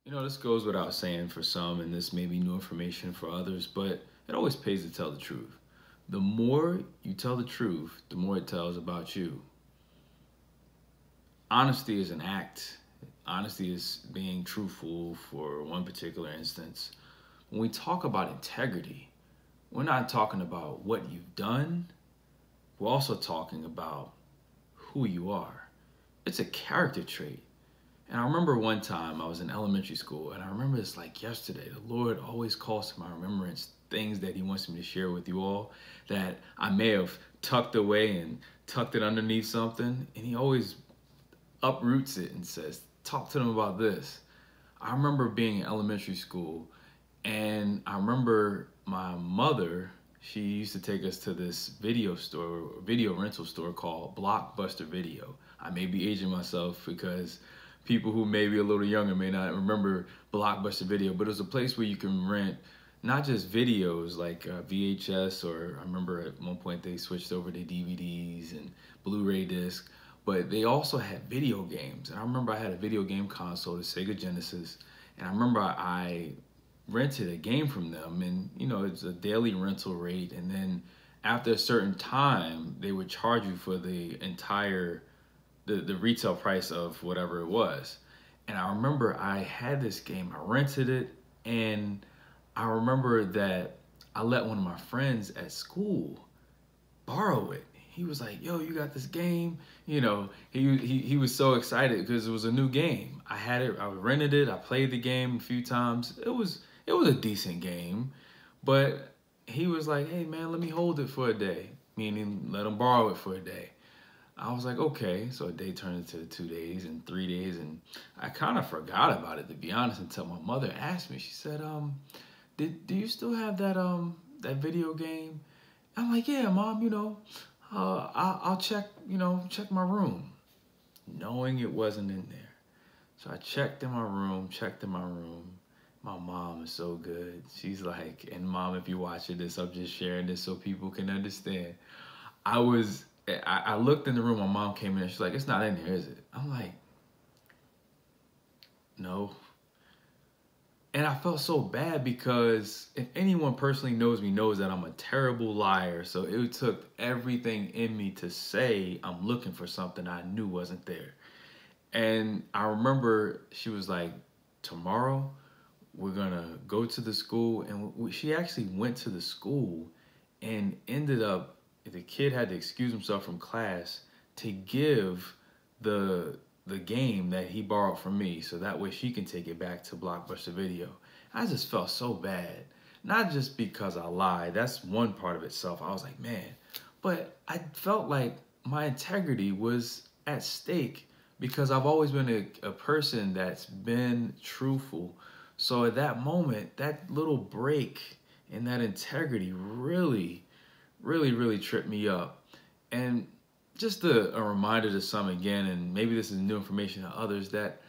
This goes without saying for some, and this may be new information for others, but it always pays to tell the truth. The more you tell the truth, the more it tells about you. Honesty is an act. Honesty is being truthful for one particular instance. When we talk about integrity, we're not talking about what you've done, we're also talking about who you are. It's a character trait. And I remember one time I was in elementary school, and I remember it's like yesterday. The Lord always calls to my remembrance things that He wants me to share with you all that I may have tucked away and tucked it underneath something. And He always uproots it and says, talk to them about this. I remember being in elementary school, and I remember my mother, she used to take us to this video store, video rental store called Blockbuster Video. I may be aging myself because people who may be a little younger may not remember Blockbuster Video, but it was a place where you can rent not just videos like VHS, or I remember at one point they switched over to DVDs and Blu-ray discs, but they also had video games. And I remember I had a video game console, the Sega Genesis, and I remember I rented a game from them, and it's a daily rental rate, and then after a certain time they would charge you for the entire the retail price of whatever it was. And I remember I had this game, I rented it, and I remember that I let one of my friends at school borrow it. He was like, yo, you got this game? He was so excited because it was a new game. I had it, I rented it, I played the game a few times. It was a decent game, but he was like, hey man, let me hold it for a day, meaning let him borrow it for a day. I was like, okay. So a day turned into 2 days and 3 days, and I kind of forgot about it, to be honest, until my mother asked me. She said, do you still have that video game? I'm like, yeah, Mom, I'll check, check my room, knowing it wasn't in there. So I checked in my room, My mom is so good. She's like, and Mom, if you're watching this, I'm just sharing this so people can understand. I looked in the room, my mom came in and she's like, it's not in there, is it? I'm like, no. And I felt so bad because if anyone personally knows me knows that I'm a terrible liar. So it took everything in me to say I'm looking for something I knew wasn't there. And I remember she was like, tomorrow we're gonna go to the school. And she actually went to the school and ended up, the kid had to excuse himself from class to give the game that he borrowed from me, so that way she can take it back to Blockbuster Video. I just felt so bad. Not just because I lied, that's one part of itself. I was like, man, but I felt like my integrity was at stake because I've always been a person that's been truthful. So at that moment, that little break in that integrity really tripped me up. And just a reminder to some again, and maybe this is new information to others, that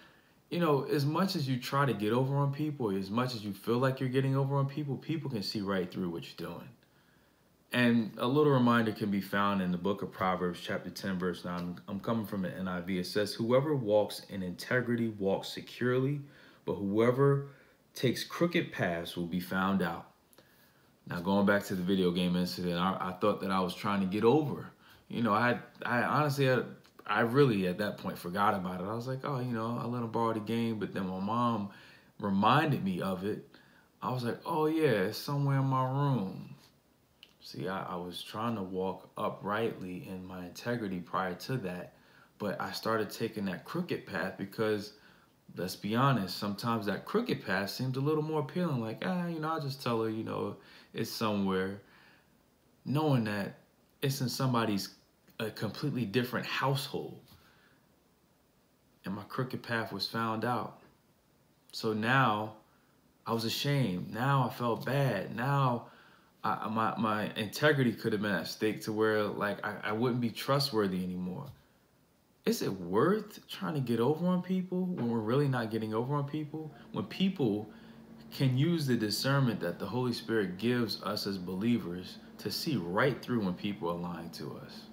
as much as you try to get over on people, as much as you feel like you're getting over on people, people can see right through what you're doing. And a little reminder can be found in the book of Proverbs chapter 10 verse 9. I'm coming from the NIV. It says, whoever walks in integrity walks securely, but whoever takes crooked paths will be found out. Now, going back to the video game incident, I thought that I was trying to get over. I honestly, I really at that point forgot about it. I was like, oh, I let him borrow the game, but then my mom reminded me of it. I was like, oh yeah, it's somewhere in my room. See, I was trying to walk uprightly in my integrity prior to that, but I started taking that crooked path because, let's be honest, sometimes that crooked path seemed a little more appealing. Like, I'll just tell her, it's somewhere, knowing that it's in somebody's a completely different household. And my crooked path was found out. So now I was ashamed. Now I felt bad. Now my integrity could have been at stake to where I wouldn't be trustworthy anymore. Is it worth trying to get over on people when we're really not getting over on people? When people can use the discernment that the Holy Spirit gives us as believers to see right through when people are lying to us.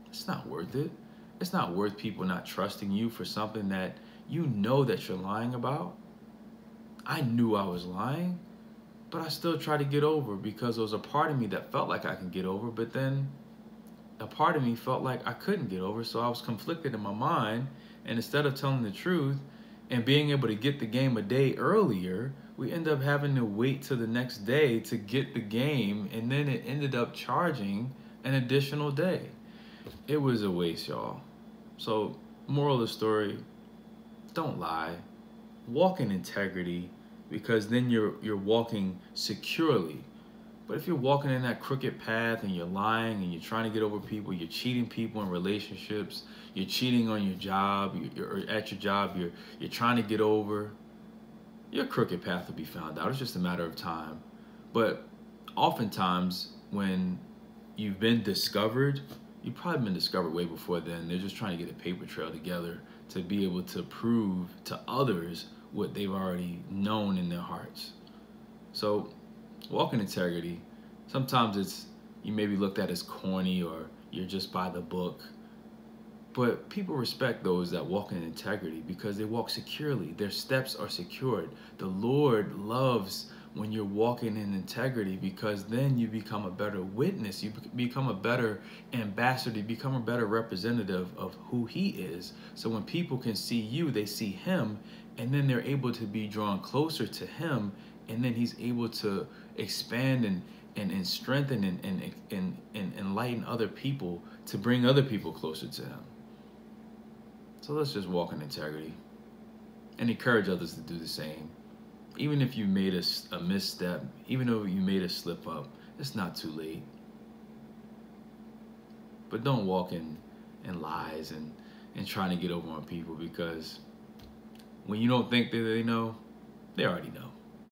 It's not worth it. It's not worth people not trusting you for something that you know that you're lying about. I knew I was lying, but I still tried to get over because there was a part of me that felt like I can get over, but then a part of me felt like I couldn't get over, so I was conflicted in my mind. And instead of telling the truth and being able to get the game a day earlier, we end up having to wait till the next day to get the game, and then it ended up charging an additional day. It was a waste, y'all. So, moral of the story, don't lie. Walk in integrity, because then you're walking securely. But if you're walking in that crooked path and you're lying and you're trying to get over people, you're cheating people in relationships, you're cheating on your job, you're at your job, you're trying to get over, your crooked path will be found out. It's just a matter of time. But oftentimes when you've been discovered, you've probably been discovered way before then. They're just trying to get a paper trail together to be able to prove to others what they've already known in their hearts. So walk in integrity. Sometimes you may be looked at as corny or you're just by the book. But people respect those that walk in integrity because they walk securely. Their steps are secured. The Lord loves when you're walking in integrity, because then you become a better witness. You become a better ambassador. You become a better representative of who He is. So when people can see you, they see Him, and then they're able to be drawn closer to Him, and then He's able to expand and strengthen and enlighten other people to bring other people closer to Him. So let's just walk in integrity and encourage others to do the same. Even if you made a misstep, even though you made a slip up, it's not too late. But don't walk in lies and trying to get over on people, because when you don't think that they know, they already know.